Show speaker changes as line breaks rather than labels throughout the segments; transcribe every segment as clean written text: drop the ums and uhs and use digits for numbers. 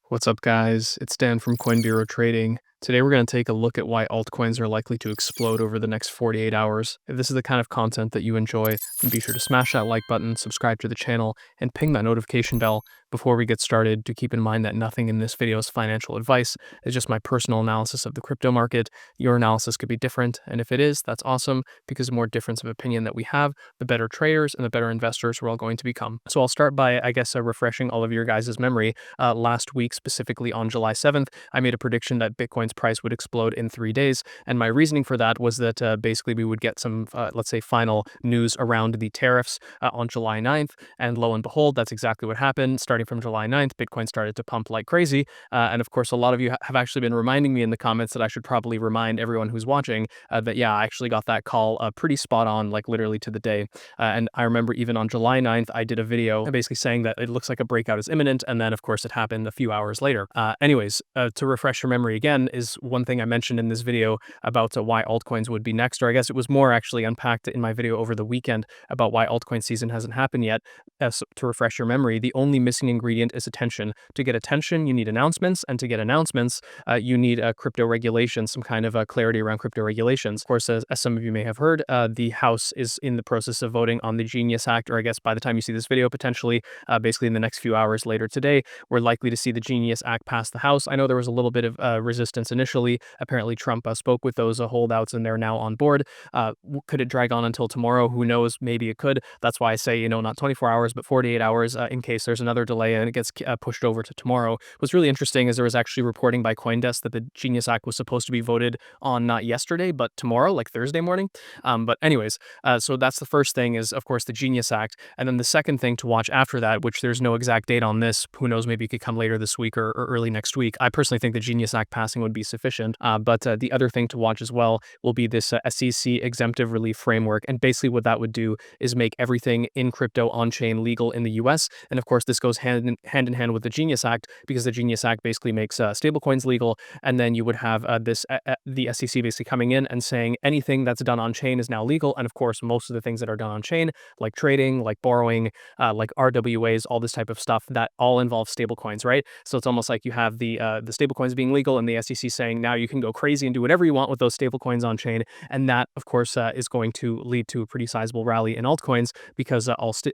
What's up, guys? It's Dan from Coin Bureau Trading. Today, we're going to take a look at why altcoins are likely to explode over the next 48 hours. If this is the kind of content that you enjoy, then be sure to smash that like button, subscribe to the channel, and ping that notification bell. Before we get started, do keep in mind that nothing in this video is financial advice. It's just my personal analysis of the crypto market. Your analysis could be different, and if it is, that's awesome, because the more difference of opinion that we have, the better traders and the better investors we're all going to become. So I'll start by, refreshing all of your guys' memory. Last week, specifically on July 7th, I made a prediction that Bitcoin's price would explode in 3 days. And my reasoning for that was that basically we would get some, final news around the tariffs on July 9th. And lo and behold, that's exactly what happened. Starting from July 9th, Bitcoin started to pump like crazy. And of course, a lot of you have actually been reminding me in the comments that I should probably remind everyone who's watching that, yeah, I actually got that call pretty spot on, like literally to the day. And I remember even on July 9th, I did a video basically saying that it looks like a breakout is imminent. And then, of course, it happened a few hours later. To refresh your memory again, is one thing I mentioned in this video about why altcoins would be next, or I guess it was more actually unpacked in my video over the weekend about why altcoin season hasn't happened yet. So to refresh your memory, the only missing ingredient is attention. To get attention, you need announcements, and to get announcements, you need crypto regulation, some kind of clarity around crypto regulations. Of course, as some of you may have heard, the House is in the process of voting on the Genius Act, or I guess by the time you see this video, potentially, basically in the next few hours later today, we're likely to see the Genius Act pass the House. I know there was a little bit of resistance initially. Apparently, Trump spoke with those holdouts, and they're now on board. Could it drag on until tomorrow? Who knows? Maybe it could. That's why I say, not 24 hours, but 48 hours in case there's another delay and it gets pushed over to tomorrow. What's really interesting is there was actually reporting by CoinDesk that the Genius Act was supposed to be voted on not yesterday, but tomorrow, like Thursday morning. But anyways, so that's the first thing is, of course, the Genius Act. And then the second thing to watch after that, which there's no exact date on this, who knows, maybe it could come later this week or early next week. I personally think the Genius Act passing would be sufficient. But the other thing to watch as well will be this SEC exemptive relief framework. And basically what that would do is make everything in crypto on-chain legal in the US. And of course, this goes hand in hand with the Genius Act, because the Genius Act basically makes stablecoins legal. And then you would have the SEC basically coming in and saying anything that's done on-chain is now legal. And of course, most of the things that are done on-chain, like trading, like borrowing, like RWAs, all this type of stuff, that all involves stablecoins, right? So it's almost like you have the stablecoins being legal and the SEC saying now you can go crazy and do whatever you want with those stablecoins on-chain. And that, of course, is going to lead to a pretty sizable rally in altcoins, because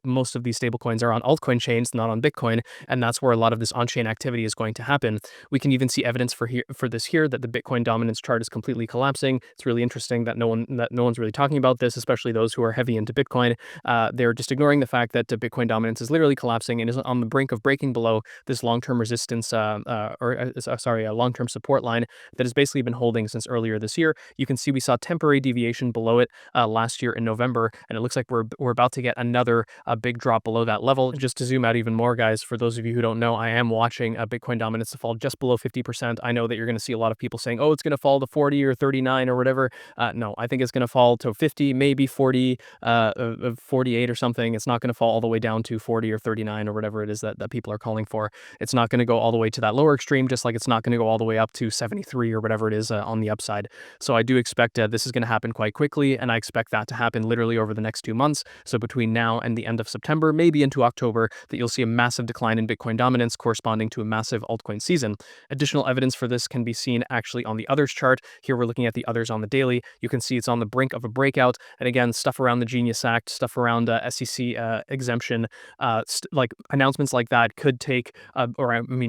most of these stablecoins are on altcoin chains, not on Bitcoin. And that's where a lot of this on-chain activity is going to happen. We can even see evidence for this here, that the Bitcoin dominance chart is completely collapsing. It's really interesting that no one's really talking about this, especially those who are heavy into Bitcoin. They're just ignoring the fact that Bitcoin dominance is literally collapsing and is on the brink of breaking below this long-term resistance, a long-term support line that has basically been holding since earlier this year. You can see we saw temporary deviation below it last year in November, and it looks like we're about to get another big drop below that level. Just to zoom out even more, guys, for those of you who don't know, I am watching Bitcoin dominance to fall just below 50%. I know that you're going to see a lot of people saying, oh, it's going to fall to 40 or 39 or whatever. No, I think it's going to fall to 50, maybe 40, 48 or something. It's not going to fall all the way down to 40 or 39 or whatever it is that people are calling for. It's not going to go all the way to that lower extreme, just like it's not going to go all the way up to 73 or whatever it is on the upside. So I do expect this is going to happen quite quickly, and I expect that to happen literally over the next 2 months. So between now and the end of September, maybe into October, that you'll see a massive decline in Bitcoin dominance corresponding to a massive altcoin season. Additional evidence for this can be seen actually on the others chart. Here we're looking at the others on the daily. You can see it's on the brink of a breakout. And again, stuff around the Genius Act, stuff around SEC exemption, like announcements like that could take,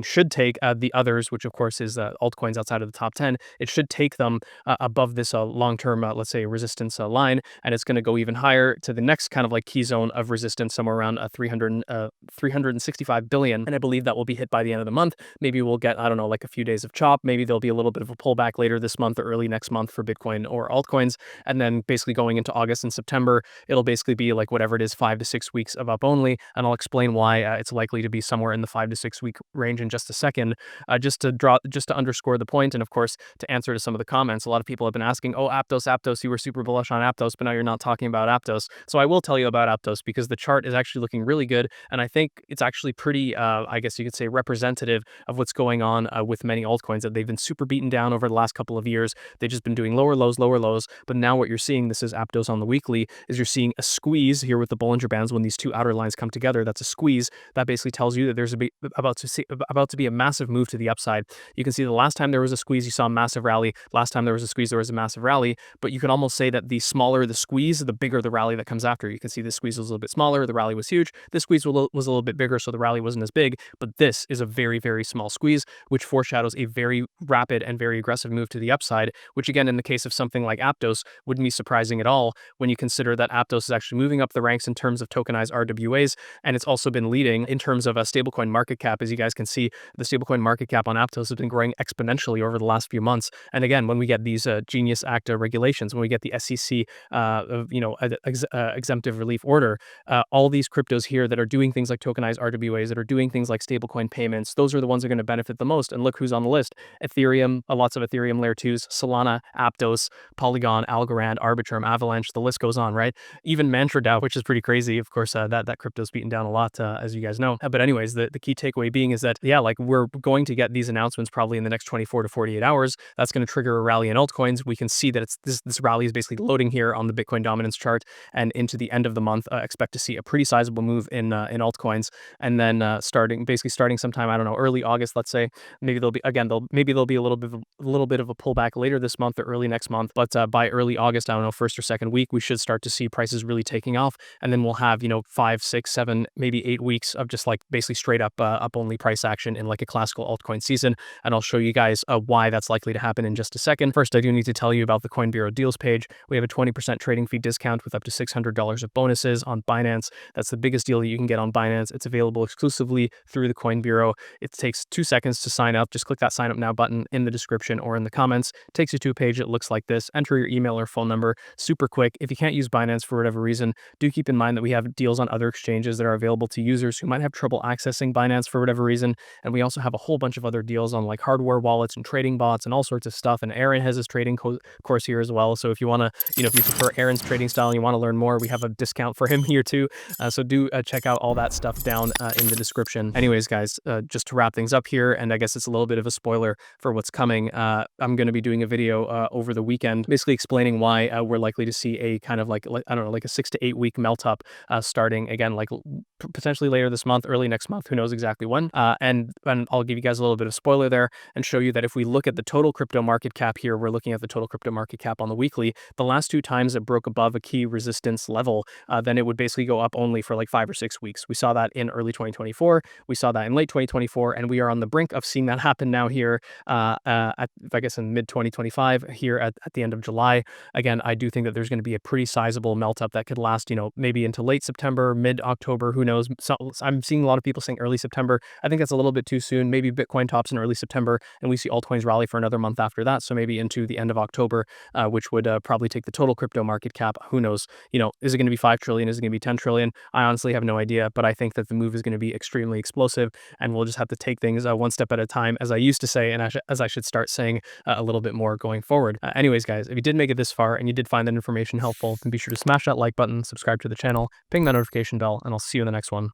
should take the others, which of course is altcoins outside of the top 10. It should take them above this long-term, let's say, resistance line, and it's going to go even higher to the next kind of like key zone of resistance, somewhere around 365 billion. And I believe that will be hit by the end of the month. Maybe we'll get, I don't know, like a few days of chop. Maybe there'll be a little bit of a pullback later this month or early next month for Bitcoin or altcoins. And then basically going into August and September, it'll basically be like whatever it is, 5 to 6 weeks of up only. And I'll explain why it's likely to be somewhere in the 5 to 6 week range in just a second, just to underscore the point. And of course, to answer to some of the comments, a lot of people have been asking, oh, Aptos, you were super bullish on Aptos, but now you're not talking about Aptos. So I will tell you about Aptos, because the chart is actually looking really good. And I think it's actually actually pretty, I guess you could say, representative of what's going on with many altcoins, that they've been super beaten down over the last couple of years. They've just been doing lower lows, lower lows. But now what you're seeing, this is Aptos on the weekly, is you're seeing a squeeze here with the Bollinger Bands. When these two outer lines come together, that's a squeeze. That basically tells you that there's about to be a massive move to the upside. You can see the last time there was a squeeze, you saw a massive rally. Last time there was a squeeze, there was a massive rally. But you can almost say that the smaller the squeeze, the bigger the rally that comes after. You can see the squeeze was a little bit smaller, the rally was huge. This squeeze was a little bit bigger, so the rally wasn't as big. But this is a very, very small squeeze, which foreshadows a very rapid and very aggressive move to the upside, which again, in the case of something like Aptos, wouldn't be surprising at all when you consider that Aptos is actually moving up the ranks in terms of tokenized RWAs, and it's also been leading in terms of a stablecoin market cap. As you guys can see, the stablecoin market cap on Aptos has been growing exponentially over the last few months. And again, when we get these Genius Act regulations, when we get the SEC, exemptive relief order, all these cryptos here that are doing things like tokenized RWAs, that are doing things like stablecoin payments, those are the ones that are going to benefit the most. And look who's on the list: Ethereum, lots of Ethereum layer 2s, Solana, Aptos, Polygon, Algorand, Arbitrum, Avalanche, the list goes on, right? Even MantraDAO, which is pretty crazy. Of course, that crypto's beaten down a lot, as you guys know. But anyways, the key takeaway being is that, yeah, like we're going to get these announcements probably in the next 24 to 48 hours. That's going to trigger a rally in altcoins. We can see that this rally is basically loading here on the Bitcoin dominance chart, and into the end of the month, expect to see a pretty sizable move in altcoins. And then starting sometime, I don't know, early August, let's say. Maybe there'll be a little bit of a pullback later this month or early next month. But by early August, I don't know, first or second week, we should start to see prices really taking off. And then we'll have, 5, 6, 7, maybe 8 weeks of just like basically straight up only price action in like a classical altcoin season. And I'll show you guys why that's likely to happen in just a second. First, I do need to tell you about the Coin Bureau deals page. We have a 20% trading fee discount with up to $600 of bonuses on Binance. That's the biggest deal that you can get on Binance. It's available exclusively through the Coin Bureau. It takes 2 seconds to sign up. Just click that sign up now button in the description or in the comments. It takes you to a page that looks like this. Enter your email or phone number. Super quick. If you can't use Binance for whatever reason, do keep in mind that we have deals on other exchanges that are available to users who might have trouble accessing Binance for whatever reason. And we also have a whole bunch of other deals on like hardware wallets and trading bots and all sorts of stuff. And Aaron has his trading course here as well. So if you want to, if you prefer Aaron's trading style and you want to learn more, we have a discount for him here too. So do check out all that stuff down in the description. Anyways, guys, just to wrap things up here, and I guess it's a little bit of a spoiler for what's coming. I'm going to be doing a video over the weekend, basically explaining why we're likely to see a kind of like I don't know, like a 6 to 8 week melt up starting again, like potentially later this month, early next month, who knows exactly when. And I'll give you guys a little bit of spoiler there and show you that if we look at the total crypto market cap here, we're looking at the total crypto market cap on the weekly. The last 2 times it broke above a key resistance level, then it would basically go up only for like 5 or 6 weeks. We saw that in early 2024. We saw that in late 2024, and we are on the brink of seeing that happen now here I guess in mid 2025 here at the end of July. Again, I do think that there's going to be a pretty sizable melt up that could last, maybe into late September, mid October, who knows. So I'm seeing a lot of people saying early September. I think that's a little bit too soon. Maybe Bitcoin tops in early September and we see altcoins rally for another month after that. So maybe into the end of October, which would probably take the total crypto market cap. Who knows? Is it going to be 5 trillion? Is it going to be 10 trillion? I honestly have no idea, but I think that the move is going to be extremely explosive, and we'll just have to take things one step at a time, as I used to say, and as I should start saying a little bit more going forward. Anyways, guys, if you did make it this far and you did find that information helpful, then be sure to smash that like button, subscribe to the channel, ping that notification bell, and I'll see you in the next one.